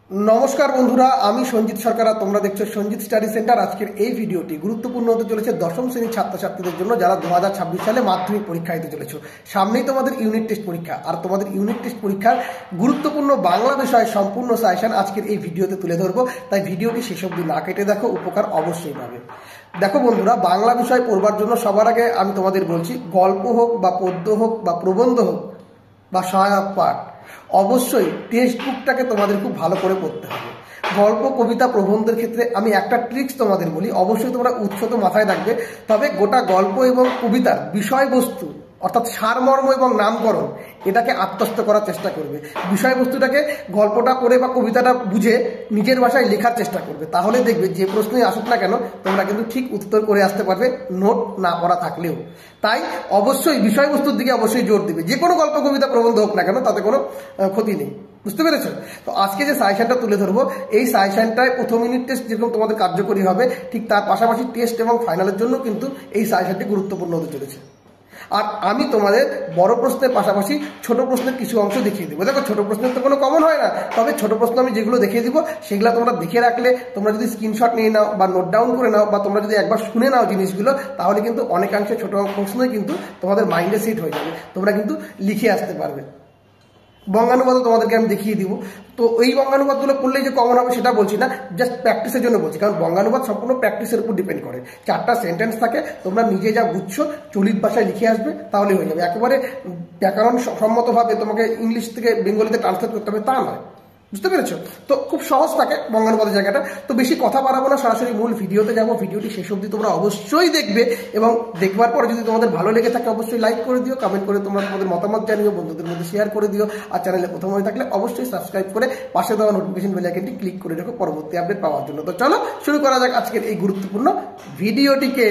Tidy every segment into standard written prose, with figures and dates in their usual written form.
नमस्कार बंधुरा आमी सञ्जित सरकार तोमरा देखছো सञ्जित स्टाडी सेंटर। आजकेर এই ভিডিওটি গুরুত্বপূর্ণ হতে চলেছে দশম শ্রেণীর ছাত্রছাত্রীদের জন্য যারা 2026 সালে মাধ্যমিক পরীক্ষা দিতে চলেছো। সামনেই তোমাদের ইউনিট টেস্ট পরীক্ষা আর তোমাদের ইউনিট টেস্ট পরীক্ষার গুরুত্বপূর্ণ বাংলা বিষয়ে সম্পূর্ণ সাজেশন আজকের এই ভিডিওতে তুলে ধরবো, তাই ভিডিওটি শেষ অবধি না কেটে দেখো, উপকার অবশ্যই পাবে। দেখো বন্ধুরা, বাংলা বিষয় পড়বার জন্য সবার আগে আমি তোমাদের বলছি, গল্প হোক বা পদ্য হোক বা প্রবন্ধ হোক বা সহায়ক পাঠ, অবশ্যই টেক্সট বুকটাকে তোমাদের খুব ভালো করে পড়তে হবে। গল্প, কবিতা, প্রবন্ধের ক্ষেত্রে আমি একটা ট্রিক্স তোমাদের বলি, অবশ্যই তোমরা উৎস তো মাথায় রাখবে, তবে গোটা গল্প এবং কবিতার বিষয়বস্তু অর্থাৎ সারমর্ম এবং নামকরণ এটাকে আত্মস্থ করার চেষ্টা করবে। বিষয়বস্তুটাকে গল্পটা পড়ে বা কবিতাটা বুঝে নিজের ভাষায় লেখার চেষ্টা করবে, তাহলে দেখবে যে প্রশ্নই আসুক না কেন তোমরা কিন্তু ঠিক উত্তর করে আসতে পারবে, নোট না পড়া থাকলেও। তাই অবশ্যই বিষয়বস্তুর দিকে অবশ্যই জোর দিবে, যে কোনো গল্প, কবিতা, প্রবন্ধ হোক না কেন, তাতে কোনো ক্ষতি নেই। বুঝতে পেরেছো? তো আজকে যে সাজেশনটা তুলে ধরবো, এই সাজেশনটায় প্রথম ইউনিট টেস্ট যেরকম তোমাদের কার্যকরী হবে, ঠিক তার পাশাপাশি টেস্ট এবং ফাইনালের জন্য কিন্তু এই সাজেশনটি গুরুত্বপূর্ণ হতে চলেছে। আর আমি তোমাদের বড় প্রশ্নের পাশাপাশি ছোট প্রশ্নের কিছু অংশ দেখিয়ে দেবো। দেখো, ছোট প্রশ্নের তো কোনো কমন হয় না, তবে ছোট প্রশ্ন আমি যেগুলো দেখিয়ে দিব সেগুলো তোমরা দেখে রাখলে, তোমরা যদি স্ক্রিনশট নিয়ে নাও বা নোট ডাউন করে নাও বা তোমরা যদি একবার শুনে নাও জিনিসগুলো, তাহলে কিন্তু অনেকাংশে ছোট প্রশ্নই কিন্তু তোমাদের মাইন্ডে সেট হয়ে যাবে, তোমরা কিন্তু লিখে আসতে পারবে। বঙ্গানুবাদও তোমাদেরকে আমি দেখিয়ে দিব। তো এই বঙ্গানুবাদগুলো করলেই যে কমন হবে সেটা বলছি না, জাস্ট প্র্যাকটিসের জন্য বলছি, কারণ বঙ্গানুবাদ সম্পূর্ণ প্র্যাকটিসের উপর ডিপেন্ড করে। 4টা সেন্টেন্স থাকে, তোমরা নিজে যা বুঝছো চলিত ভাষায় লিখে আসবে, তাহলে হয়ে যাবে। একেবারে ব্যাকরণ সম্মতভাবে তোমাকে ইংলিশ থেকে বেঙ্গলিতে ট্রান্সলেট করতে হবে তা নয়। বুঝতে পেরেছো? তো খুব সহজ থাকে বঙ্গানুবাদের জায়গাটা। তো বেশি কথা বাড়াবো না, সরাসরি মূল ভিডিওতে যাবো। ভিডিওটি শেষ অবধি তোমরা অবশ্যই দেখবে এবং দেখবার পরে যদি তোমাদের ভালো লেগে থাকে অবশ্যই লাইক করে দিও, কমেন্ট করে তোমরা তোমাদের মতামত জানিও, বন্ধুদের মধ্যে শেয়ার করে দিও। আর চ্যানেলে প্রথম হয়ে থাকলে অবশ্যই সাবস্ক্রাইব করে পাশে দেওয়া নোটিফিকেশন বেল আইকনটি ক্লিক করে রাখো পরবর্তী আপডেট পাওয়ার জন্য। তো চলো শুরু করা যাক আজকের এই গুরুত্বপূর্ণ ভিডিওটিকে।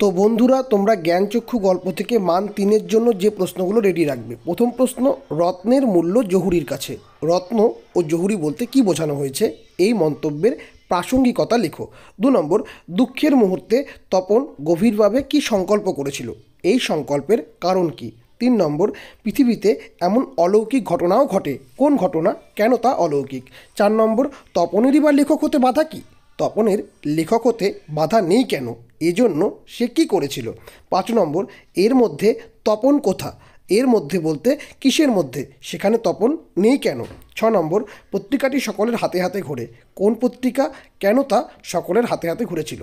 তো বন্ধুরা, তোমরা জ্ঞানচক্ষু গল্প থেকে মান 3-এর জন্য যে প্রশ্নগুলো রেডি রাখবে। প্রথম প্রশ্ন, রত্নের মূল্য জহুরির কাছে। রত্ন ও জহুরি বলতে কি বোঝানো হয়েছে, এই মন্তব্যের প্রাসঙ্গিকতা লেখো। 2 নম্বর, দুঃখের মুহূর্তে তপন গভীরভাবে কি সংকল্প করেছিল, এই সংকল্পের কারণ কি। 3 নম্বর, পৃথিবীতে এমন অলৌকিক ঘটনাও ঘটে, কোন ঘটনা, কেন তা অলৌকিক। 4 নম্বর, তপনেরই বা লেখক হতে বাধা কি, তপনের লেখক হতে বাধা নেই কেন, এজন্য সে কী করেছিল। 5 নম্বর, এর মধ্যে তপন কোথা, এর মধ্যে বলতে কিসের মধ্যে, সেখানে তপন নেই কেন। 6 নম্বর, পত্রিকাটি সকলের হাতে হাতে ঘোরে, কোন পত্রিকা, কেন তা সকলের হাতে হাতে ঘুরেছিল।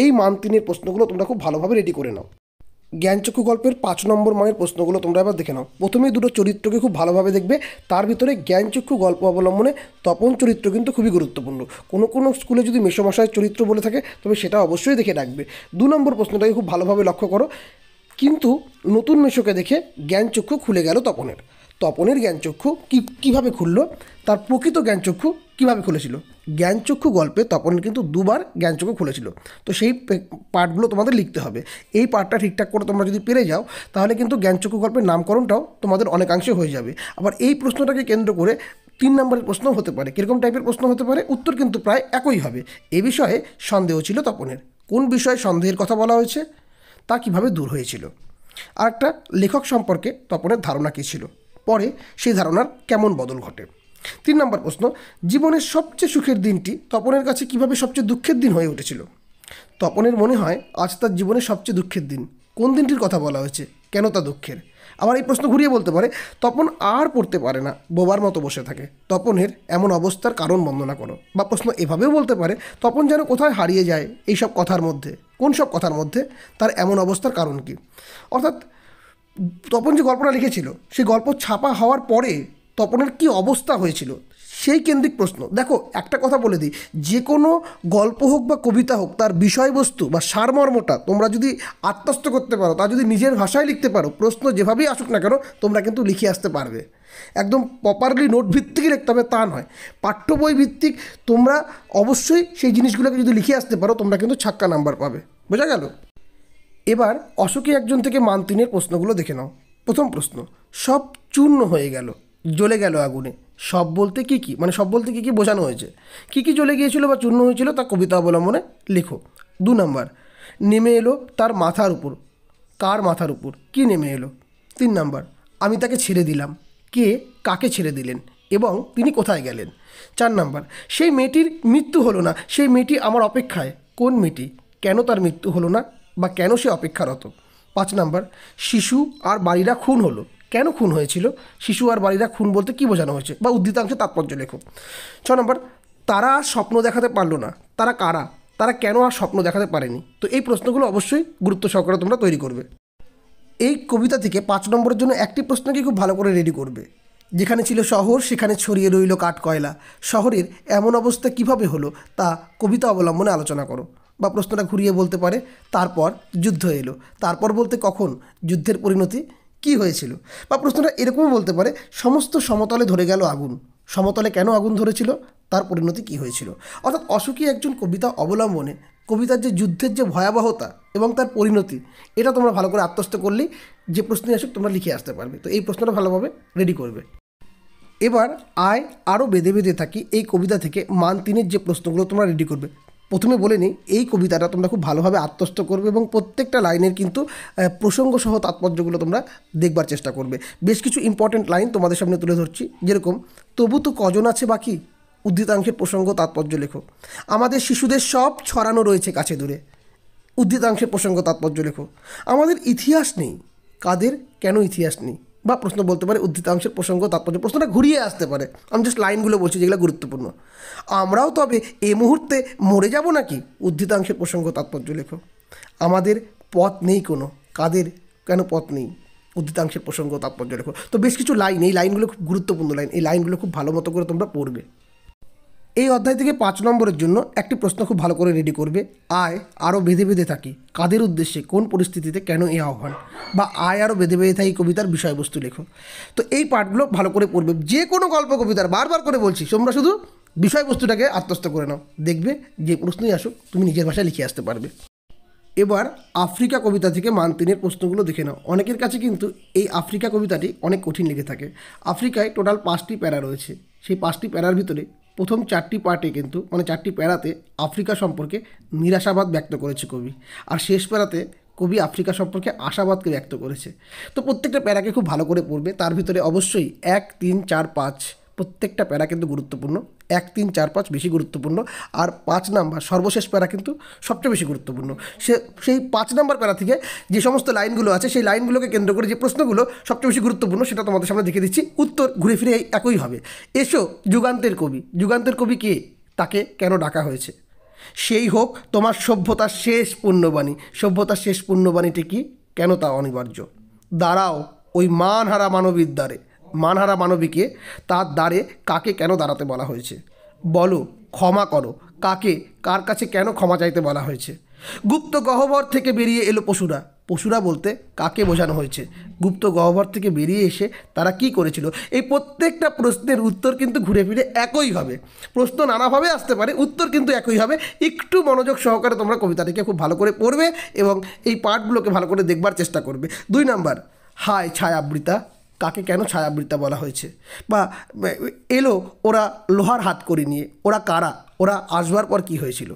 এই মান 3-এর প্রশ্নগুলো তোমরা খুব ভালোভাবে রেডি করে নাও। জ্ঞানচক্ষু গল্পের 5 নম্বর মানের প্রশ্নগুলো তোমরা এবার দেখে নাও। প্রথমেই দুটো চরিত্রকে খুব ভালোভাবে দেখবে, তার ভিতরে জ্ঞানচক্ষু গল্প অবলম্বনে তপন চরিত্র কিন্তু খুবই গুরুত্বপূর্ণ। কোনো কোনো স্কুলে যদি মেসোমশাইয়ের চরিত্র বলে থাকে তবে সেটা অবশ্যই দেখে রাখবে। 2 নম্বর প্রশ্নটাকে খুব ভালোভাবে লক্ষ্য করো। কিন্তু নতুন মেসোকে দেখে জ্ঞানচক্ষু খুলে গেল তপনের। তপনের জ্ঞানচক্ষু কীভাবে খুলল, তার প্রকৃত জ্ঞানচক্ষু কীভাবে খুলেছিল। জ্ঞানচক্ষু গল্পে তপনের কিন্তু 2বার জ্ঞানচক্ষু খুলেছিল। তো সেই পার্টগুলো তোমাদের লিখতে হবে। এই পার্টটা ঠিকঠাক করে তোমরা যদি পেরে যাও তাহলে কিন্তু জ্ঞানচক্ষু গল্পের নামকরণটাও তোমাদের অনেকাংশে হয়ে যাবে। আবার এই প্রশ্নটাকে কেন্দ্র করে 3 নম্বরের প্রশ্ন হতে পারে। কীরকম টাইপের প্রশ্ন হতে পারে, উত্তর কিন্তু প্রায় একই হবে। এ বিষয়ে সন্দেহ ছিল তপনের, কোন বিষয়ে সন্দেহের কথা বলা হয়েছে, তা কিভাবে দূর হয়েছিল। আর একটা লেখক সম্পর্কে তপনের ধারণা কী ছিল, পরে সেই ধারণার কেমন বদল ঘটে। 3 নম্বর প্রশ্ন, জীবনের সবচেয়ে সুখের দিনটি তপনের কাছে কিভাবে সবচেয়ে দুঃখের দিন হয়ে উঠেছিল। তপনের মনে হয় আজ তার জীবনের সবচেয়ে দুঃখের দিন, কোন দিনটির কথা বলা হয়েছে, কেন তা দুঃখের। আবার এই প্রশ্ন ঘুরিয়ে বলতে পারে, তপন আর পড়তে পারে না, বোবার মতো বসে থাকে, তপনের এমন অবস্থার কারণ বর্ণনা করো। বা প্রশ্ন এভাবেও বলতে পারে, তপন যেন কোথায় হারিয়ে যায় এইসব কথার মধ্যে, কোন সব কথার মধ্যে, তার এমন অবস্থার কারণ কি। অর্থাৎ তপন যে গল্পটা লিখেছিল সেই গল্প ছাপা হওয়ার পরে তপনের কি অবস্থা হয়েছিল সেই কেন্দ্রিক প্রশ্ন। দেখো, একটা কথা বলে দিই, যে কোনো গল্প হোক বা কবিতা হোক, তার বিষয়বস্তু বা সারমর্মটা তোমরা যদি আত্মস্থ করতে পারো, তা যদি নিজের ভাষায় লিখতে পারো, প্রশ্ন যেভাবেই আসুক না কেন তোমরা কিন্তু লিখে আসতে পারবে। একদম প্রপারলি নোট ভিত্তিকই লিখতে হবে তা নয়, পাঠ্য বই ভিত্তিক তোমরা অবশ্যই সেই জিনিসগুলোকে যদি লিখে আসতে পারো তোমরা কিন্তু ছাক্কা নাম্বার পাবে। বোঝা গেল? এবার অশোকে একজন থেকে মান 3-এর প্রশ্নগুলো দেখে নাও। প্রথম প্রশ্ন, সব চূর্ণ হয়ে গেল, জ্বলে গেল আগুনে। সব বলতে কী কী, মানে সব বলতে কী কী বোঝানো হয়েছে, কী কী জ্বলে গিয়েছিল বা চূর্ণ হয়েছিল তা কবিতা অবলম্বনে লেখো। 2 নম্বর, নেমে এলো তার মাথার উপর, কার মাথার উপর, কী নেমে এলো। 3 নম্বর, আমি তাকে ছেড়ে দিলাম, কে কাকে ছেড়ে দিলেন, এবং তিনি কোথায় গেলেন? 4 নাম্বার, সেই মেয়েটির মৃত্যু হলো না, সেই মেয়েটি আমার অপেক্ষায়। কোন মেয়েটি? কেন তার মৃত্যু হলো না বা কেন সে অপেক্ষারত? 5 নাম্বার, শিশু আর বাড়িরা খুন হলো, কেন খুন হয়েছিল? শিশু আর বাড়িরা খুন বলতে কী বোঝানো হয়েছে বা উদ্ধৃতাংশে তাৎপর্য লেখো। 6 নম্বর, তারা আর স্বপ্ন দেখাতে পারলো না, তারা কারা? তারা কেন আর স্বপ্ন দেখাতে পারেনি? তো এই প্রশ্নগুলো অবশ্যই গুরুত্ব সহকারে তোমরা তৈরি করবে। এই কবিতা থেকে 5 নম্বরের জন্য একটি প্রশ্নকে খুব ভালো করে রেডি করবে। যেখানে ছিল শহর সেখানে ছড়িয়ে রইল কাঠ কয়লা, শহরের এমন অবস্থা কিভাবে হলো তা কবিতা অবলম্বনে আলোচনা করো। বা প্রশ্নটা ঘুরিয়ে বলতে পারে, তারপর যুদ্ধ এলো, তারপর বলতে কখন, যুদ্ধের পরিণতি কী হয়েছিল? বা প্রশ্নটা এরকমও বলতে পারে, সমস্ত সমতলে ধরে গেল আগুন, সমতলে কেন আগুন ধরেছিল, তার পরিণতি কী হয়েছিল? অর্থাৎ অসুখী একজন কবিতা অবলম্বনে কবিতার যে যুদ্ধের যে ভয়াবহতা এবং তার পরিণতি, এটা তোমরা ভালো করে আত্মস্থ করলেই যে প্রশ্নই আসুক তোমরা লিখে আসতে পারবে। তো এই প্রশ্নটা ভালোভাবে রেডি করবে। এবার আয় আরও বেঁধে বেঁধে থাকি এই কবিতা থেকে মান 3-এর যে প্রশ্নগুলো তোমরা রেডি করবে। প্রথমে বলে নিই, এই কবিতাটা তোমরা খুব ভালোভাবে আত্মস্থ করবে এবং প্রত্যেকটা লাইনের কিন্তু প্রসঙ্গসহ তাৎপর্যগুলো তোমরা দেখবার চেষ্টা করবে। বেশ কিছু ইম্পর্টেন্ট লাইন তোমাদের সামনে তুলে ধরছি, যেরকম তবু তো কজন আছে বাকি, উদ্ধৃতাংশের প্রসঙ্গ তাৎপর্য লেখো। আমাদের শিশুদের সব ছড়ানো রয়েছে কাছে দূরে, উদ্ধৃতাংশের প্রসঙ্গ তাৎপর্য লেখো। আমাদের ইতিহাস নেই, কাদের কেন ইতিহাস নেই? বা প্রশ্ন বলতে পারে উদ্ধৃতাংশের প্রসঙ্গ তাৎপর্য, প্রশ্নটা ঘুরিয়ে আসতে পারে। আমি জাস্ট লাইনগুলো বলছি যেগুলো গুরুত্বপূর্ণ। আমরাও তবে এই মুহূর্তে মরে যাব নাকি, উদ্ধৃতাংশের প্রসঙ্গ তাৎপর্য লেখো। আমাদের পথ নেই কোনো, কাদের কেন পথ নেই, উদ্ধৃতাংশের প্রসঙ্গ তাৎপর্য লেখো। তো বেশ কিছু লাইন, এই লাইনগুলো খুব গুরুত্বপূর্ণ লাইন, এই লাইনগুলো খুব ভালো মতো করে তোমরা পড়বে। এই অধ্যায় থেকে 5 নম্বরের জন্য একটি প্রশ্ন খুব ভালো করে রেডি করবে। আয় আরও বেঁধে বেঁধে থাকি, কাদের উদ্দেশ্যে, কোন পরিস্থিতিতে, কেন এই আহ্বান? বা আয় আরও বেঁধে বেঁধে থাকি কবিতার বিষয়বস্তু লেখো। তো এই পার্টগুলো ভালো করে পড়বে। যে কোনো গল্প কবিতার, বারবার করে বলছি, তোমরা শুধু বিষয়বস্তুটাকে আত্মস্থ করে নাও, দেখবে যে প্রশ্নই আসুক তুমি নিজের ভাষায় লিখে আসতে পারবে। এবার আফ্রিকা কবিতা থেকে মান 3-এর প্রশ্নগুলো দেখে নাও। অনেকের কাছে কিন্তু এই আফ্রিকা কবিতাটি অনেক কঠিন লেগে থাকে। আফ্রিকায় টোটাল 5টি প্যারা রয়েছে। সেই 5টি প্যারার ভিতরে প্রথম 4টি পার্টে কিন্তু, মানে 4টি প্যারাতে আফ্রিকা সম্পর্কে নিরাশাবাদ ব্যক্ত করেছে কবি, আর শেষ প্যারাতে কবি আফ্রিকা সম্পর্কে আশাবাদকে ব্যক্ত করেছে। তো প্রত্যেকটা প্যারাকে খুব ভালো করে পড়বে। তার ভিতরে অবশ্যই 1, 3, 4, 5 প্রত্যেকটা প্যারা কিন্তু গুরুত্বপূর্ণ। 1, 3, 4, 5 বেশি গুরুত্বপূর্ণ, আর 5 নাম্বার সর্বশেষ প্যারা কিন্তু সবচেয়ে বেশি গুরুত্বপূর্ণ। সেই 5 নাম্বার প্যারা থেকে যে সমস্ত লাইনগুলো আছে সেই লাইনগুলোকে কেন্দ্র করে যে প্রশ্নগুলো সবচেয়ে বেশি গুরুত্বপূর্ণ সেটা তোমাদের সামনে দেখে দিচ্ছি। উত্তর ঘুরে ফিরে একই হবে। এসো যুগান্তের কবি, যুগান্তের কবি কে, তাকে কেন ডাকা হয়েছে? সেই হোক তোমার সভ্যতার শেষ পুণ্যবাণী, সভ্যতার শেষ পুণ্যবাণীটি কি, কেন তা অনিবার্য? দাঁড়াও ওই মানহারা মানবীর দ্বারে, মানহারা মানবীকে, তার দ্বারে কাকে কেন দাঁড়াতে বলা হয়েছে? বলো ক্ষমা করো কাকে, কার কাছে কেন ক্ষমা চাইতে বলা হয়েছে? গুপ্ত গহ্বর থেকে বেরিয়ে এলো পশুরা, পশুরা বলতে কাকে বোঝানো হয়েছে? গুপ্ত গহ্বর থেকে বেরিয়ে এসে তারা কি করেছিল? এই প্রত্যেকটা প্রশ্নের উত্তর কিন্তু ঘুরে ফিরে একই হবে। প্রশ্ন নানাভাবে আসতে পারে, উত্তর কিন্তু একই হবে। একটু মনোযোগ সহকারে তোমরা কবিতাটিকে খুব ভালো করে পড়বে এবং এই পার্টগুলোকে ভালো করে দেখবার চেষ্টা করবে। 2 নাম্বার, হায় ছায়াবৃতা, কাকে কেন ছায়াবৃতা বলা হয়েছে? বা এলো ওরা লোহার হাত করে নিয়ে, ওরা কারা, ওরা আসবার পর কি হয়েছিল?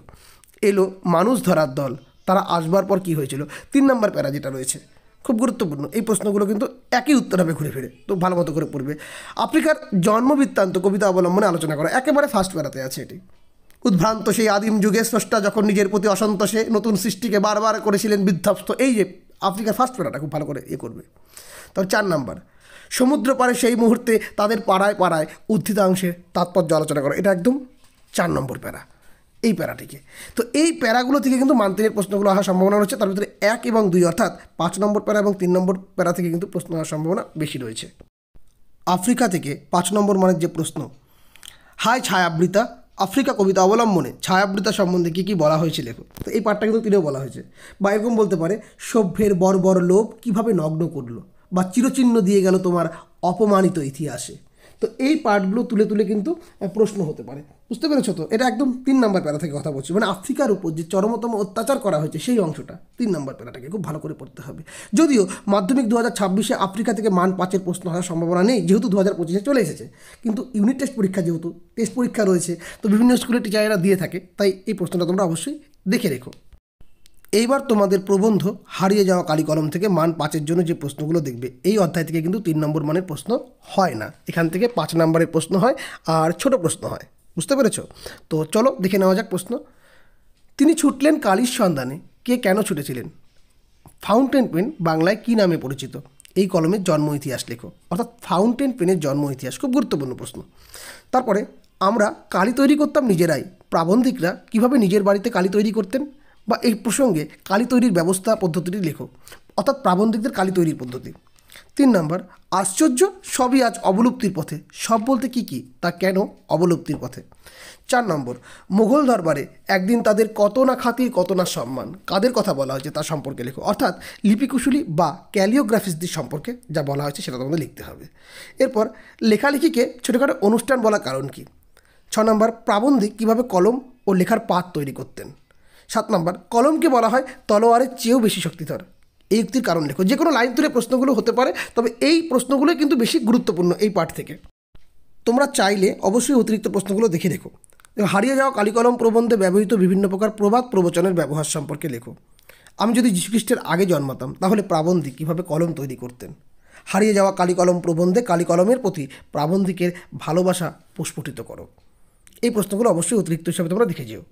এলো মানুষ ধরার দল, তারা আসবার পর কি হয়েছিল? 3 নম্বর প্যারা যেটা রয়েছে খুব গুরুত্বপূর্ণ। এই প্রশ্নগুলো কিন্তু একই উত্তর হবে ঘুরে ফিরে, তো ভালো মতো করে পড়বে। আফ্রিকার জন্মবৃত্তান্ত কবিতা অবলম্বনে আলোচনা করা, একেবারে ফার্স্ট প্যারাতে আছে এটি। উদ্ভ্রান্ত সেই আদিম যুগে স্রষ্টা যখন নিজের প্রতি অসন্তোষে নতুন সৃষ্টিকে বারবার করেছিলেন বিধ্বস্ত, এই যে আফ্রিকার ফার্স্ট প্যারাটা খুব ভালো করে করবে। তবে 4 নাম্বার, সমুদ্র পারে সেই মুহূর্তে তাদের পাড়ায় পাড়ায় উদ্ধৃতাংশের তাৎপর্য আলোচনা করা, এটা একদম 4 নম্বর প্যারা এই প্যারাটিকে। তো এই প্যারাগুলো থেকে কিন্তু মান 3-এর প্রশ্নগুলো আসার সম্ভাবনা রয়েছে। তার ভিতরে 1 এবং 2 অর্থাৎ 5 নম্বর প্যারা এবং 3 নম্বর প্যারা থেকে কিন্তু প্রশ্ন আসার সম্ভাবনা বেশি রয়েছে। আফ্রিকা থেকে 5 নম্বর মানের যে প্রশ্ন, হায় ছায়াবৃতা, আফ্রিকা কবিতা অবলম্বনে ছায়াবৃতা সম্বন্ধে কী কী বলা হয়েছে লেখো। তো এই পাঠটা কিন্তু তিনিও বলা হয়েছে। বা এরকম বলতে পারে, সভ্যের বর্বর লোভ কীভাবে নগ্ন করলো, বা চিরচিহ্ন দিয়ে গেল তোমার অপমানিত ইতিহাসে। তো এই পার্টগুলো তুলে তুলে কিন্তু প্রশ্ন হতে পারে। বুঝতে পেরেছো তো? এটা একদম 3 নম্বর প্যারা থেকে কথা বলছি, মানে আফ্রিকার উপর যে চরমতম অত্যাচার করা হয়েছে সেই অংশটা 3 নম্বর প্যারাটাকে খুব ভালো করে পড়তে হবে। যদিও মাধ্যমিক 2026-এ আফ্রিকা থেকে মান 5-এর প্রশ্ন আসার সম্ভাবনা নেই, যেহেতু 2025-এ চলে এসেছে, কিন্তু ইউনিট টেস্ট পরীক্ষা, যেহেতু টেস্ট পরীক্ষা রয়েছে, তো বিভিন্ন স্কুলের টিচারেরা দিয়ে থাকে, তাই এই প্রশ্নটা তোমরা অবশ্যই দেখে রেখো। এইবার তোমাদের প্রবন্ধ হারিয়ে যাওয়া কালি কলম থেকে মান 5-এর জন্য যে প্রশ্নগুলো দেখবে, এই অধ্যায় থেকে কিন্তু 3 নম্বর মানের প্রশ্ন হয় না, এখান থেকে 5 নম্বরের প্রশ্ন হয় আর ছোট প্রশ্ন হয়। বুঝতে পেরেছ? তো চলো দেখে নেওয়া যাক প্রশ্ন। তিনি ছুটলেন কালির সন্ধানে, কে কেন ছুটেছিলেন? ফাউন্টেন পেন বাংলায় কী নামে পরিচিত? এই কলমের জন্ম ইতিহাস লেখো। অর্থাৎ ফাউন্টেন পেনের জন্ম ইতিহাস খুব গুরুত্বপূর্ণ প্রশ্ন। তারপরে আমরা কালি তৈরি করতাম নিজেরাই, প্রাবন্ধিকরা কীভাবে নিজের বাড়িতে কালি তৈরি করতেন বা এই প্রসঙ্গে কালি তৈরির ব্যবস্থা পদ্ধতিটি লেখো। অর্থাৎ প্রাবন্ধিকদের কালি তৈরির পদ্ধতি। 3 নম্বর, আশ্চর্য সবই আজ অবলুপ্তির পথে, সব বলতে কী কী, তা কেন অবলুপ্তির পথে? 4 নম্বর, মুঘল দরবারে একদিন তাদের কত না খাতির কত না সম্মান, কাদের কথা বলা হয়েছে তা সম্পর্কে লেখো। অর্থাৎ লিপিকুশলী বা ক্যালিওগ্রাফিস্টদের সম্পর্কে যা বলা হয়েছে সেটা তোমাদের লিখতে হবে। এরপর লেখালেখিকে ছোটোখাটো অনুষ্ঠান বলার কারণ কী? 6 নম্বর, প্রাবন্ধিক কীভাবে কলম ও লেখার পাত তৈরি করতেন? 7 নম্বর, কলমকে বলা হয় তলোয়ারের চেয়েও বেশি শক্তিধর, এই উক্তির কারণ লেখো। যে কোনো লাইন তুলে প্রশ্নগুলো হতে পারে, তবে এই প্রশ্নগুলো কিন্তু বেশি গুরুত্বপূর্ণ এই পাঠ থেকে। তোমরা চাইলে অবশ্যই অতিরিক্ত প্রশ্নগুলো দেখে রেখো। হারিয়ে যাওয়া কালিকলম প্রবন্ধে ব্যবহৃত বিভিন্ন প্রকার প্রবাদ প্রবচনের ব্যবহার সম্পর্কে লেখো। আমি যদি যীশুখ্রিস্টের আগে জন্মাতাম তাহলে প্রাবন্ধিক কীভাবে কলম তৈরি করতেন? হারিয়ে যাওয়া কালিকলম প্রবন্ধে কালিকলমের প্রতি প্রাবন্ধিকের ভালোবাসা প্রস্ফুটিত করো। এই প্রশ্নগুলো অবশ্যই অতিরিক্ত হিসাবে তোমরা দেখে যেও।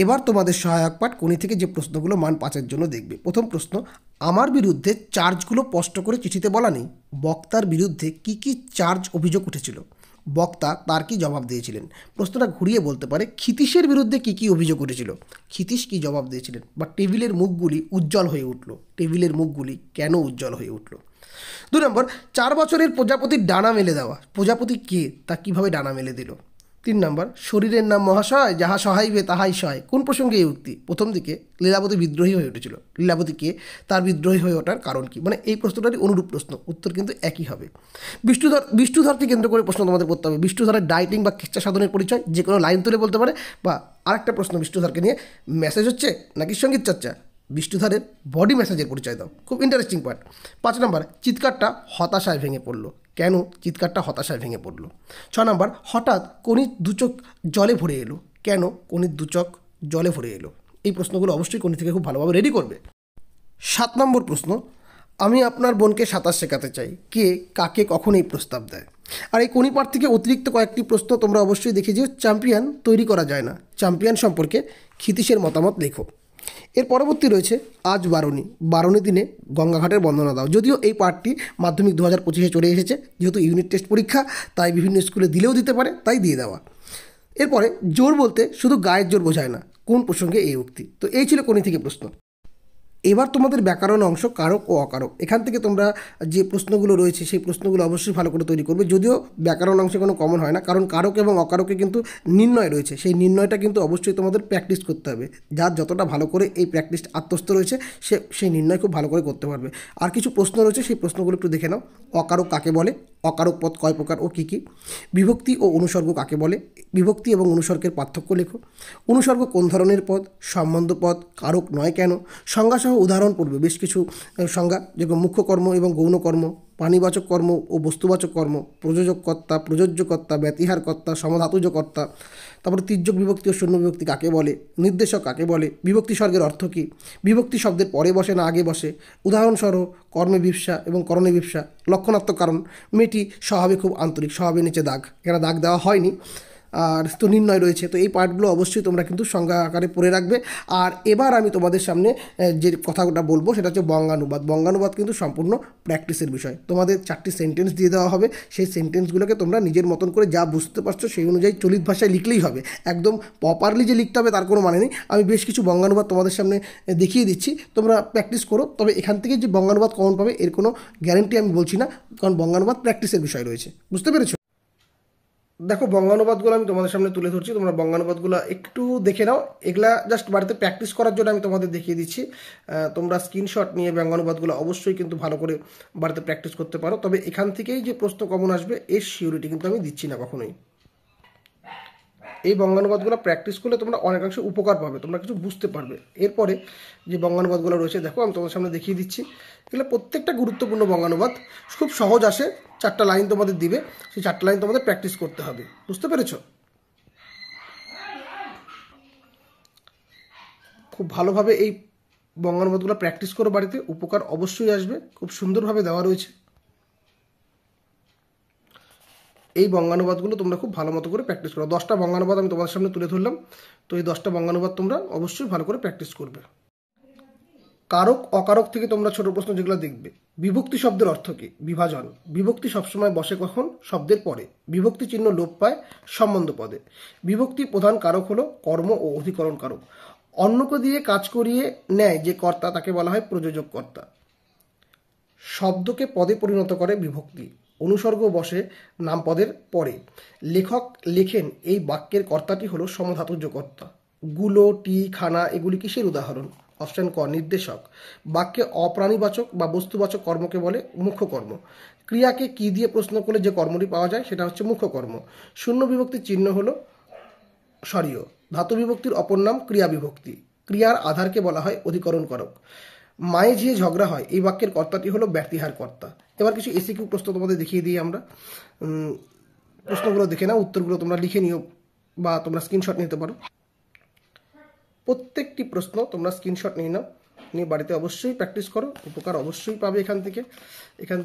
এবার তোমাদের সহায়ক পাঠ কোনি থেকে যে প্রশ্নগুলো মান 5-এর জন্য দেখবে। প্রথম প্রশ্ন, আমার বিরুদ্ধে চার্জগুলো স্পষ্ট করে চিঠিতে বলা নেই, বক্তার বিরুদ্ধে কি কি চার্জ অভিযোগ উঠেছিল? বক্তা তার কি জবাব দিয়েছিলেন? প্রশ্নটা ঘুরিয়ে বলতে পারে, ক্ষিতীশের বিরুদ্ধে কি কি অভিযোগ উঠেছিল, ক্ষিতীশ কি জবাব দিয়েছিলেন? বা টেবিলের মুখগুলি উজ্জ্বল হয়ে উঠল, টেবিলের মুখগুলি কেন উজ্জ্বল হয়ে উঠল? 2 নম্বর, 4 বছরের প্রজাপতির ডানা মেলে দেওয়া, প্রজাপতি কে, তা কিভাবে ডানা মেলে দিল? 3 নম্বর, শরীরের নাম মহাশয়, যাহা সহাইবে তাহাই সহায়, কোন প্রসঙ্গে এই উক্তি? প্রথম দিকে লীলাবতী বিদ্রোহী হয়ে উঠেছিল, লীলাবতী কে, তার বিদ্রোহী হয়ে ওঠার কারণ কি? মানে এই প্রশ্নটারই অনুরূপ প্রশ্ন, উত্তর কিন্তু একই হবে। বিষ্ণুধরকে কেন্দ্র করে প্রশ্ন তোমাদের করতে হবে। বিষ্ণুধরের ডায়েটিং বা কেচ্ছা সাধনের পরিচয়, যে কোনো লাইন তুলে বলতে পারে। বা আরেকটা প্রশ্ন, বিষ্ণুধরকে নিয়ে মেসেজ হচ্ছে নাকি সঙ্গীত চর্চা, বিষ্ণুধরের বডি মেসেজের পরিচয় দাও। খুব ইন্টারেস্টিং পার্ট। 5 নম্বর, চিৎকারটা হতাশায় ভেঙে পড়লো, কেন চিৎকারটা হতাশায় ভেঙে পড়লো? 6 নম্বর, হঠাৎ কনির দুচোখ জলে ভরে এলো, কেন কনির দুচোখ জলে ভরে এলো? এই প্রশ্নগুলো অবশ্যই কনি থেকে খুব ভালোভাবে রেডি করবে। 7 নম্বর প্রশ্ন, আমি আপনার বোনকে সাঁতার শেখাতে চাই, কে কাকে কখন এই প্রস্তাব দেয়? আর এই কনি পাঠ থেকে অতিরিক্ত কয়েকটি প্রশ্ন তোমরা অবশ্যই দেখে যে চ্যাম্পিয়ন তৈরি করা যায় না, চ্যাম্পিয়ন সম্পর্কে ক্ষিতীশের মতামত লেখো। এর পরবর্তী রয়েছে আজ বারণী দিনে গঙ্গাঘাটের বন্দনা দাও। যদিও এই পাঠটি মাধ্যমিক 2025-এ চলে এসেছে, যেহেতু ইউনিট টেস্ট পরীক্ষা তাই বিভিন্ন স্কুলে দিলেও দিতে পারে, তাই দিয়ে দেওয়া। এরপরে জোর বলতে শুধু গায়ের জোর বোঝায় না, কোন প্রসঙ্গে এই উক্তি? তো এই ছিল কোনি থেকে প্রশ্ন। এবার তোমাদের ব্যাকরণ অংশ, কারক ও অকারক। এখান থেকে তোমরা যে প্রশ্নগুলো রয়েছে সেই প্রশ্নগুলো অবশ্যই ভালো করে তৈরি করবে। যদিও ব্যাকরণ অংশে কোনো কমন হয় না, কারণ কারক এবং অকারকে কিন্তু নির্ণয় রয়েছে, সেই নির্ণয়টা কিন্তু অবশ্যই তোমাদের প্র্যাকটিস করতে হবে। যার যতটা ভালো করে এই প্র্যাকটিস আত্মস্থ রয়েছে সে সেই নির্ণয় খুব ভালো করে করতে পারবে। আর কিছু প্রশ্ন রয়েছে, সেই প্রশ্নগুলো একটু দেখে নাও। অকারক কাকে বলে? অকারক পদ কয় প্রকার ও কী কী? বিভক্তি ও অনুসর্গ কাকে বলে? বিভক্তি এবং অনুসর্গের পার্থক্য লেখো। অনুসর্গ কোন ধরনের পদ? সম্বন্ধ পদ কারক নয় কেন? সংজ্ঞাসহ উদাহরণ পড়বে বেশ কিছু সংজ্ঞা, যেরকম মুখ্য কর্ম এবং গৌণ কর্ম, প্রাণীবাচক কর্ম ও বস্তুবাচক কর্ম, প্রযোজক কর্তা, প্রযোজ্য কর্তা, ব্যতিহার কর্তা, সমধাতুজ কর্তা। তারপরে তির্যক বিভক্তি ও শূন্য বিভক্তি কাকে বলে? নির্দেশক কাকে বলে? বিভক্তি স্বর্গের অর্থ কী? বিভক্তি শব্দের পরে বসে না আগে বসে? উদাহরণসহ কর্মে বিবসা এবং করণে বিবসা। লক্ষণাত্মক কারণ, মেয়েটি স্বভাবে খুব আন্তরিক, স্বভাবের নিচে দাগ, এখানে দাগ দেওয়া হয়নি। আর তো নির্ণয় রয়েছে। তো এই পার্টগুলো অবশ্যই তোমরা কিন্তু সংজ্ঞা আকারে পড়ে রাখবে। আর এবার আমি তোমাদের সামনে যে কথাটা বলবো সেটা হচ্ছে বঙ্গানুবাদ। বঙ্গানুবাদ কিন্তু সম্পূর্ণ প্র্যাকটিসের বিষয়। তোমাদের 4টি সেন্টেন্স দিয়ে দেওয়া হবে, সেই সেন্টেন্সগুলোকে তোমরা নিজের মতন করে যা বুঝতে পারছো সেই অনুযায়ী চলিত ভাষায় লিখলেই হবে। একদম প্রপারলি যে লিখতে হবে তার কোনো মানে নেই। আমি বেশ কিছু বঙ্গানুবাদ তোমাদের সামনে দেখিয়ে দিচ্ছি, তোমরা প্র্যাকটিস করো। তবে এখান থেকে যে বঙ্গানুবাদ কমন পাবে এর কোনো গ্যারেন্টি আমি বলছি না, কারণ বঙ্গানুবাদ প্র্যাকটিসের বিষয় রয়েছে। বুঝতে পেরেছো? দেখো, বঙ্গানুবাদগুলো আমি তোমাদের সামনে তুলে ধরছি, তোমরা বঙ্গানুবাদগুলো একটু দেখে নাও। এগুলা জাস্ট বাড়িতে প্র্যাকটিস করার জন্য আমি তোমাদের দেখিয়ে দিচ্ছি। তোমরা স্ক্রিনশট নিয়ে বঙ্গানুবাদগুলো অবশ্যই কিন্তু ভালো করে বাড়িতে প্র্যাকটিস করতে পারো। তবে এখান থেকেই যে প্রশ্ন কমন আসবে এর সিউরিটি কিন্তু আমি দিচ্ছি না কখনোই। এই বঙ্গানুবাদগুলো প্র্যাকটিস করলে তোমরা অনেকাংশে উপকার পাবে, তোমরা কিছু বুঝতে পারবে। এরপরে যে বঙ্গানুবাদগুলো রয়েছে দেখো, আমি তোমাদের সামনে দেখিয়ে দিচ্ছি। এগুলো প্রত্যেকটা গুরুত্বপূর্ণ বঙ্গানুবাদ, খুব সহজ আসে। 4টা লাইন তোমাদের দিবে, সেই 4টা লাইন তোমাদের প্র্যাকটিস করতে হবে। বুঝতে পেরেছো? খুব ভালোভাবে এই বঙ্গানুবাদগুলো প্র্যাকটিস করো বাড়িতে, উপকার অবশ্যই আসবে। খুব সুন্দরভাবে দেওয়া রয়েছে। এই বঙ্গানুবাদগুলো তোমরা খুব ভালো মতো করে প্র্যাকটিস করো। 10টা বঙ্গানুবাদ আমি তোমাদের সামনে তুলে ধরলাম, তো এই 10টা বঙ্গানুবাদ তোমরা অবশ্যই ভালো করে প্র্যাকটিস করবে। কারক অকারক থেকে তোমরা ছোট প্রশ্ন যেগুলো দেখবে। বিভক্তি শব্দের অর্থ কি? বিভাজন। বিভক্তি সবসময় বসে কখন? শব্দের পরে। বিভক্তি চিহ্ন লোপ পায় সম্বন্ধ পদে। বিভক্তির প্রধান কারক হলো কর্ম ও অধিকরণ কারক। অন্যকে দিয়ে কাজ করিয়ে নেয় যে কর্তা, তাকে বলা হয় প্রযোজক কর্তা। শব্দকে পদে পরিণত করে বিভক্তি। অনুসর্গ বসে নামপদের পরে। লেখক লেখেন এই বাক্যের কর্তাটি হলো সমধাতুর্য কর্তা। গুলো, টি, খানা এগুলি কিসের উদাহরণ? অপশন ক নির্দেশক। বাক্যে অপ্রাণীবাচক বা বস্তুবাচক কর্মকে বলে মুখ্য কর্ম। ক্রিয়াকে কি দিয়ে প্রশ্ন করলে যে কর্মটি পাওয়া যায় সেটা হচ্ছে মুখ্য কর্ম। শূন্য বিভক্তির চিহ্ন হলো স্বরীয়। ধাতু বিভক্তির অপর নাম ক্রিয়া বিভক্তি। ক্রিয়ার আধারকে বলা হয় অধিকরণ কারক। মায়ে ঝিয়ে ঝগড়া হয় এই বাক্যের কর্তাটি হলো ব্যক্তিহার কর্তা। এবার কিছু এসিকিউ প্রশ্ন তোমাদের দেখিয়ে দিই আমরা। প্রশ্নগুলো দেখে নাও, উত্তরগুলো তোমরা লিখে নিও বা তোমরা স্ক্রিনশট নিতে পারো। প্রত্যেকটি প্রশ্ন তোমরা স্ক্রিনশট নিয়ে নাও, নিয়ে বাড়িতে অবশ্যই প্র্যাকটিস করো। উপকার অবশ্যই পাবে এখান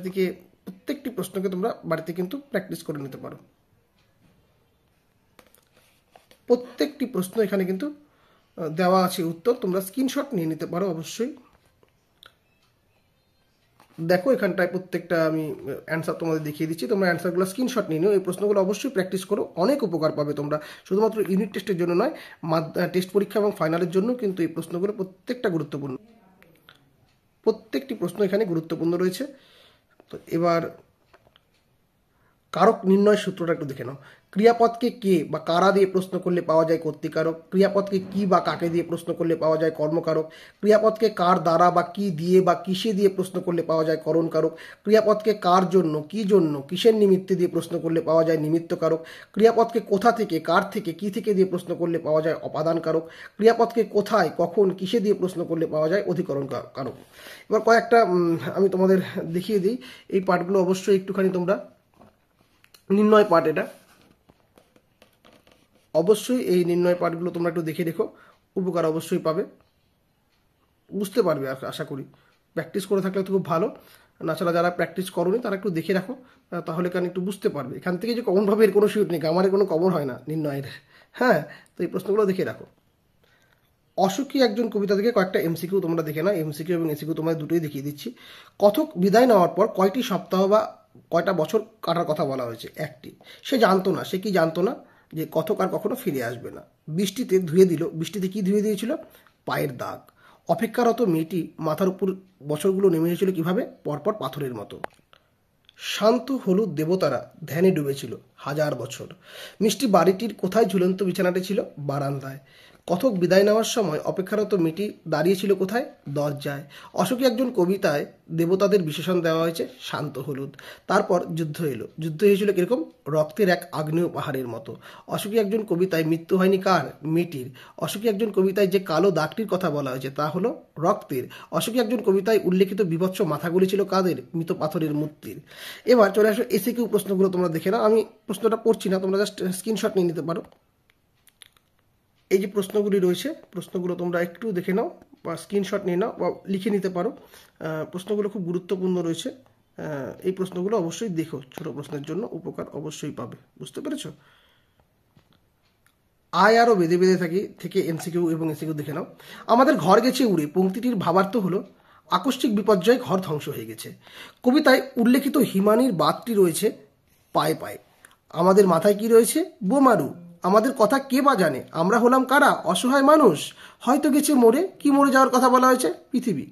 থেকে প্রত্যেকটি প্রশ্নকে তোমরা বাড়িতে কিন্তু প্র্যাকটিস করে নিতে পারো। প্রত্যেকটি প্রশ্ন এখানে কিন্তু দেওয়া আছে উত্তর, তোমরা স্ক্রিনশট নিয়ে নিতে পারো অবশ্যই। দেখো এখানটায় প্রত্যেকটা আমি অ্যান্সার তোমাদের দেখিয়ে দিচ্ছি, তোমরা অ্যান্সারগুলো স্ক্রিনশট নিয়ে নিও। এই প্রশ্নগুলো অবশ্যই প্র্যাকটিস করো, অনেক উপকার পাবে তোমরা। শুধুমাত্র ইউনিট টেস্টের জন্য নয়, টেস্ট পরীক্ষা এবং ফাইনালের জন্য কিন্তু এই প্রশ্নগুলো প্রত্যেকটা গুরুত্বপূর্ণ। প্রত্যেকটি প্রশ্ন এখানে গুরুত্বপূর্ণ রয়েছে। তো এবার কারক নির্ণয় সূত্রটা একটু দেখে নাও। ক্রিয়াপদকে কে বা কারা দিয়ে প্রশ্ন করলে পাওয়া যায় কর্তৃকারক। ক্রিয়াপদকে কি বা কাকে দিয়ে প্রশ্ন করলে পাওয়া যায় কর্মকারক। ক্রিয়াপদকে কার দ্বারা বা কি দিয়ে বা কিসে দিয়ে প্রশ্ন করলে পাওয়া যায় করণকারক। ক্রিয়াপদকে কার জন্য, কি জন্য, কিসের নিমিত্তে দিয়ে প্রশ্ন করলে পাওয়া যায় নিমিত্তকারক। ক্রিয়াপদকে কোথা থেকে, কার থেকে, কি থেকে দিয়ে প্রশ্ন করলে পাওয়া যায় অপাদানকারক। ক্রিয়াপদকে কোথায়, কখন, কিসে দিয়ে প্রশ্ন করলে পাওয়া যায় অধিকরণ কারক। এবার কয়েকটা আমি তোমাদের দেখিয়ে দিই। এই পার্টগুলো অবশ্যই একটুখানি তোমরা নির্ণয় পার্ট, এটা অবশ্যই এই নির্ণয় পার্টগুলো তোমরা একটু দেখে রেখো, উপকার অবশ্যই পাবে, বুঝতে পারবে আশা করি। প্র্যাকটিস করে থাকলে তো খুব ভালো, তাছাড়া যারা প্র্যাকটিস করোনি তারা একটু দেখে রাখো, তাহলে কেন একটু বুঝতে পারবে। এখান থেকে যে কমনভাবে এর কোনো সুযোগ নেই, গ্রামারের কোনো কমন হয় না নির্ণয়ের। হ্যাঁ, তো এই প্রশ্নগুলো দেখে রাখো। অসুখী একজন কবিতা থেকে কয়েকটা এমসিকিউ তোমরা দেখে নাও। এমসিকিউ এবং এসিকিউ তোমাদের দুটোই দেখিয়ে দিচ্ছি। কথক বিদায় নেওয়ার পর কয়টি সপ্তাহ বা কয়টা বছর কাটার কথা বলা হয়েছে? একটি। সে জানতো না, সে কি জানতো না যে কথক আর কখনো ফিরে আসবে না। বৃষ্টিতে ধুয়ে দিল। বৃষ্টিতে কি ধুয়ে দিয়েছিল? পায়ের দাগ। অপেক্ষারত মেয়েটি মাথার উপর বছরগুলো নেমে এসেছিল কিভাবে? পরপর পাথরের মতো। শান্ত হলুদ দেবতারা ধ্যানে ডুবেছিল হাজার বছর। মিষ্টি বাড়িটির কোথায় ঝুলন্ত বিছানাটি ছিল? বারান্দায়। কথক বিদায় নেওয়ার সময় অপেক্ষারত মেয়েটি দাঁড়িয়েছিল কোথায়? দরজায়। অশোকী একজন কবিতায় দেবতাদের বিশেষণ দেওয়া হয়েছে শান্ত হলুদ। তারপর যুদ্ধ এলো। যুদ্ধ হয়েছিল কিরকম? রক্তের এক আগ্নেয় পাহাড়ের মতো। অশোকী একজন কবিতায় মৃত্যু হয়নি কার? মেয়েটির। অশোকী একজন কবিতায় যে কালো দাগটির কথা বলা হয়েছে তা হলো রক্তের। অশোকী একজন কবিতায় উল্লেখিত বিভৎস মাথাগুলি ছিল কাদের? মৃত পাথরের মূর্তির। এবার চলে আসো এসিকিউ প্রশ্নগুলো তোমরা দেখে নাও। আমি প্রশ্নটা পড়ছি না, তোমরা জাস্ট স্ক্রিনশট নিয়ে নিতে পারো। এই যে প্রশ্নগুলি রয়েছে, প্রশ্নগুলো তোমরা একটু দেখে নাও বা স্ক্রিনশট নিয়ে নাও বা লিখে নিতে পারো। প্রশ্নগুলো খুব গুরুত্বপূর্ণ রয়েছে। এই প্রশ্নগুলো অবশ্যই দেখো, ছোট প্রশ্নের জন্য উপকার অবশ্যই পাবে। বুঝতে পেরেছো? আয় আরও বেঁধে বেঁধে থাকি থেকে এমসিকিউ এবং এসিকিউ দেখে নাও। আমাদের ঘর গেছে উড়ে পংক্তিটির ভাবার্থ হলো আকস্মিক বিপর্যয়ে ঘর ধ্বংস হয়ে গেছে। কবিতায় উল্লেখিত হিমানির বাঁধটি রয়েছে পায়ে পায়ে। আমাদের মাথায় কি রয়েছে? বোমারু। আমাদের কথা কে বা জানে? আমরা হলাম কারা? অসহায় মানুষ। হয়তো গেছে মরে। কি মরে যাওয়ার কথা বলা হয়েছে? পৃথিবী।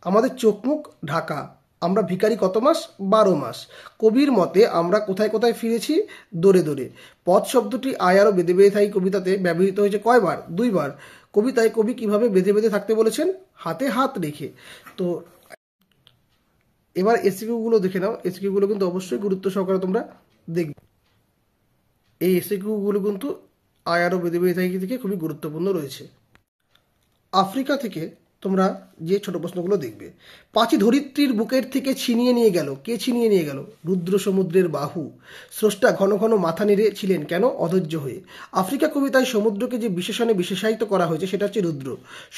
আমাদের চোখ মুখ ঢাকা। আমরা ভিখারি কত মাস? 12 মাস। কবির মতে আমরা কোথায় কোথায় ফিরেছি? দৌড়ে দৌড়ে। পথ শব্দটি আয় আরও বেঁধে বেঁধে থাকি কবিতাতে ব্যবহৃত হয়েছে কয়বার? 2 বার। কবিতায় কবি কিভাবে বেঁধে বেঁধে থাকতে বলেছেন? হাতে হাত রেখে। তো এবার এসিকিউগুলো দেখে নাও। এসিকিউগুলো কিন্তু অবশ্যই গুরুত্ব সহকারে তোমরা দেখবে। এই এসিকিউগুলো কিন্তু আয় আরও বেঁধে বেঁধে থাকি থেকে খুবই গুরুত্বপূর্ণ রয়েছে। আফ্রিকা থেকে তোমরা যে ছোট প্রশ্নগুলো দেখবে। পাঁচি ধরিত্রীর বুকের থেকে ছিনিয়ে নিয়ে গেল, কে ছিনিয়ে নিয়ে গেল? রুদ্র সমুদ্রের বাহু। স্রষ্টা ঘন ঘন মাথা নেড়ে ছিলেন কেন? অধৈর্য হয়ে। আফ্রিকা কবিতায় সমুদ্রকে যে বিশেষণে বিশেষায়িত করা হয়েছে সেটা হচ্ছে রুদ্র।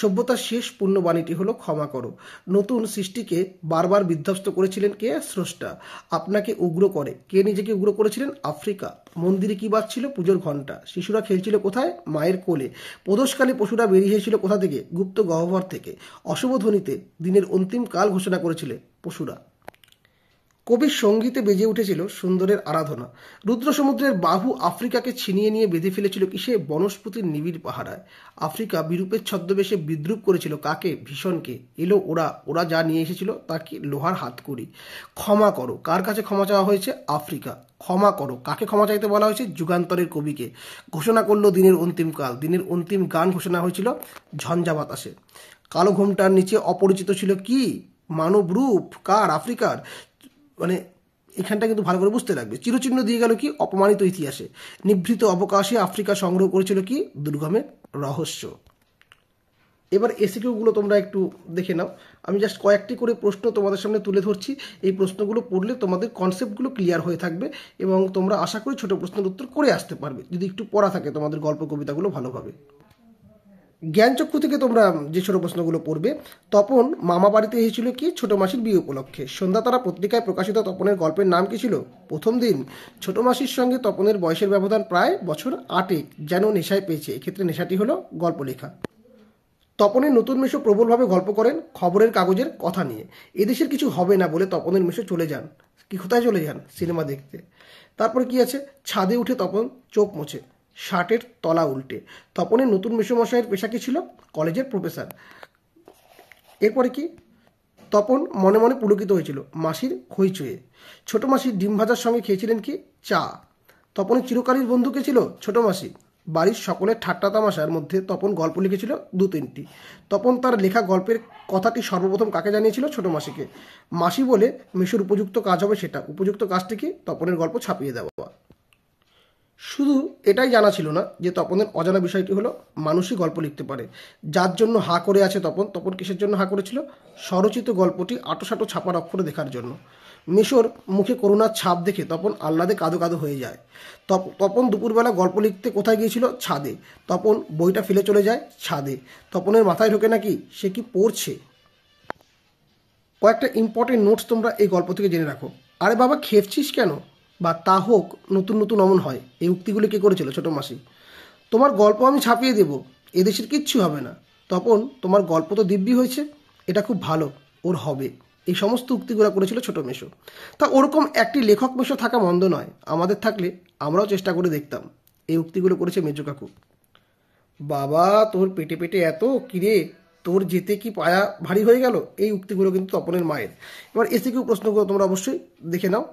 সভ্যতার শেষ পুণ্যবাণীটি হলো ক্ষমা করো। নতুন সৃষ্টিকে বারবার বিধ্বস্ত করেছিলেন কে? স্রষ্টা। আপনাকে উগ্র করে, কে নিজেকে উগ্র করেছিলেন? আফ্রিকা। মন্দিরে কি বাজছিল? পুজোর ঘণ্টা। শিশুরা খেলছিল কোথায়? মায়ের কোলে। প্রদোষকালে পশুরা বেরিয়ে এসেছিল কোথা থেকে? গুপ্ত গহ্বর থেকে। অশুভ ধ্বনিতে দিনের অন্তিম কাল ঘোষণা করেছিল পশুরা। কবির সঙ্গীতে বেজে উঠেছিল সুন্দরের আরাধনা। রুদ্র সমুদ্রের বাহু আফ্রিকাকে ছিনিয়ে নিয়ে বেঁধে ফেলেছিল কিসে? বনস্পতির নিবিড় পাহারায়। আফ্রিকা বিরূপের ছদ্মবেশে বিদ্রুপ করেছিল কাকে? ভীষণকে। এলো ওরা, ওরা যা নিয়ে এসেছিল তা কি? লোহার হাতকড়ি। ক্ষমা করো, কার কাছে ক্ষমা চাওয়া হয়েছে? আফ্রিকা। ক্ষমা করো, কাকে ক্ষমা চাইতে বলা হয়েছে? যুগান্তরের কবিকে। ঘোষণা করলো দিনের অন্তিম কাল। দিনের অন্তিম গান ঘোষণা হয়েছিল ঝঞ্ঝা বাতাসে। কালো ঘোমটার নিচে অপরিচিত ছিল কি? মানব রূপ। কার? আফ্রিকার। মানে এখানটা কিন্তু ভালো করে বুঝতে লাগবে। চিরচিহ্ন দিয়ে গেল কি? অপমানিত ইতিহাসে। নিভৃত অবকাশে আফ্রিকা সংগ্রহ করেছিল কি? দুর্গমের রহস্য। এবার এসিকিউগুলো তোমরা একটু দেখে নাও। আমি জাস্ট কয়েকটি করে প্রশ্ন তোমাদের সামনে তুলে ধরছি। এই প্রশ্নগুলো পড়লে তোমাদের কনসেপ্টগুলো ক্লিয়ার হয়ে থাকবে এবং তোমরা আশা করি ছোট প্রশ্নের উত্তর করে আসতে পারবে যদি একটু পড়া থাকে তোমাদের গল্প কবিতাগুলো ভালোভাবে। জ্ঞানচক্ষু থেকে তোমরা যে ছোট প্রশ্নগুলো পড়বে। তপন মামা বাড়িতে এসেছিল কি? ছোট মাসির বিয়ে উপলক্ষে। সন্ধ্যাতারা পত্রিকায় প্রকাশিত তপনের গল্পের নাম কি ছিল? প্রথম দিন। ছোট মাসির সঙ্গে তপনের বয়সের ব্যবধান প্রায় বছর 8। যেন নেশায় পেয়েছে। এক্ষেত্রে নেশাটি হলো গল্প লেখা। তপনের নতুন মেশো প্রবলভাবে গল্প করেন খবরের কাগজের কথা নিয়ে। এদেশের কিছু হবে না বলে তপনের মেশো চলে যান। কি কোথায় চলে যান? সিনেমা দেখতে। তারপরে কি আছে? ছাদে উঠে তপন চোখ মোছে, শার্টের তলা উল্টে। তপনের নতুন মেসোমশাইয়ের পেশা কি ছিল? কলেজের প্রফেসর। এরপরে কি? তপন মনে মনে পুলকিত হয়েছিল মাসির হইচয়ে। ছোট মাসির ডিম ভাজার সঙ্গে খেয়েছিলেন কি? চা। তপনের চিরকালীর বন্ধু কে ছিল? ছোট মাসি। বাড়ির সকলের ঠাট্টা তামাশার মধ্যে তপন গল্প লিখেছিল 2-3টি। তপন তার লেখা গল্পের কথাটি সর্বপ্রথম কাকে জানিয়েছিল? ছোট মাসিকে। মাসি বলে মেশোর উপযুক্ত কাজ হবে সেটা। উপযুক্ত কাজটি কি? তপনের গল্প ছাপিয়ে দেওয়া। শুধু এটাই জানা ছিল না যে তপনের অজানা বিষয়টি হলো মানুষই গল্প লিখতে পারে। যার জন্য হাঁ করে আছে তপন। তপন কিসের জন্য হাঁ করেছিল? স্বরচিত গল্পটি আটোসাটো ছাপার অক্ষরে দেখার জন্য। মেশোর মুখে করুণার ছাপ দেখে তপন আহ্লাদে কাঁদো কাঁদো হয়ে যায়। তপন দুপুরবেলা গল্প লিখতে কোথায় গিয়েছিল? ছাদে। তপন বইটা ফেলে চলে যায় ছাদে। তপনের মাথায় ঢোকে নাকি সে কি পড়ছে। কয়েকটা ইম্পর্টেন্ট নোটস তোমরা এই গল্প থেকে জেনে রাখো। আরে বাবা খেপছিস কেন? বা তা হোক নতুন নতুন অমন হয়। এই উক্তিগুলো কে করেছিল? ছোট মাসি। তোমার গল্প আমি ছাপিয়ে দেব, এদেশের কিচ্ছু হবে না। তপন তোমার গল্প তো দিব্যি হয়েছে, এটা খুব ভালো, ওর হবে। এই সমস্ত উক্তিগুলো করেছিল ছোট মেশো। তা ওরকম একটি লেখক মেশো থাকা মন্দ নয়। আমাদের থাকলে আমরাও চেষ্টা করে দেখতাম। এই উক্তিগুলো করেছে মেজো কাকু। বাবা তোর পেটে পেটে এত কিরে, তোর যেতে কি পায়া ভারী হয়ে গেল। এই উক্তিগুলো কিন্তু তপনের মায়ের। এবার এসিকিউ প্রশ্নগুলো তোমরা অবশ্যই দেখে নাও।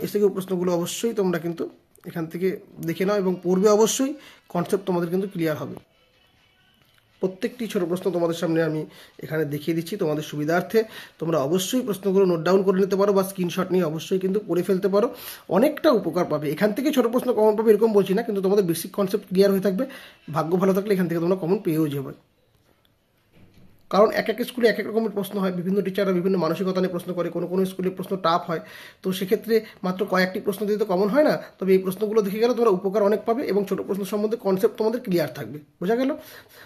এসিকিউ প্রশ্নগুলো অবশ্যই তোমরা কিন্তু এখান থেকে দেখে নাও এবং পড়বে অবশ্যই। কনসেপ্ট তোমাদের কিন্তু ক্লিয়ার হবে। প্রত্যেকটি ছোট প্রশ্ন তোমাদের সামনে আমি এখানে দেখিয়ে দিচ্ছি তোমাদের সুবিধার্থে। তোমরা অবশ্যই প্রশ্নগুলো নোট ডাউন করে নিতে পারো বা স্ক্রিনশট নিয়ে অবশ্যই কিন্তু পড়ে ফেলতে পারো। অনেকটা উপকার পাবে। এখান থেকে ছোট প্রশ্ন কমন পাবে এরকম বলছি না, কিন্তু তোমাদের বেসিক কনসেপ্ট ক্লিয়ার হয়ে থাকবে। ভাগ্য ভালো থাকলে এখান থেকে তোমরা কমন পেয়েও যাবে। কারণ এক এক স্কুলে এক এক রকমের প্রশ্ন হয়। বিভিন্ন টিচাররা বিভিন্ন মানসিকতা নিয়ে প্রশ্ন করে। কোনো কোনো স্কুলে প্রশ্ন টাফ হয়। তো সেক্ষেত্রে মাত্র কয়েকটি প্রশ্ন দিতে কমন হয় না। তবে এই প্রশ্নগুলো দেখে গেলে তোমরা উপকার অনেক পাবে এবং ছোটো প্রশ্ন সম্বন্ধে কনসেপ্ট তোমাদের ক্লিয়ার থাকবে। বোঝা গেল?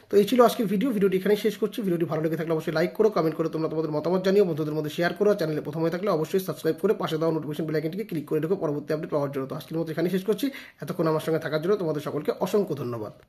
তো এই ছিল আজকের ভিডিওটি এখানেই শেষ করছি। ভিডিওটি ভালো লেগে থাকলে অবশ্যই লাইক করো, কমেন্ট করে তোমরা তোমাদের মতামত জানিও, বন্ধুদের মধ্যে শেয়ার করো। চ্যানেলে প্রথম হয়ে থাকলে অবশ্যই সাবস্ক্রাইব করে পাশে দেওয়া নোটিফিকেশন বেল আইকনটিকে ক্লিক করে রেখো পরবর্তী আপডেট পাওয়ার জন্য। তো আজকের মতো এখানেই শেষ করছি। এতক্ষণ আমার সঙ্গে থাকার জন্য তোমাদের সকলকে অসংখ্য ধন্যবাদ।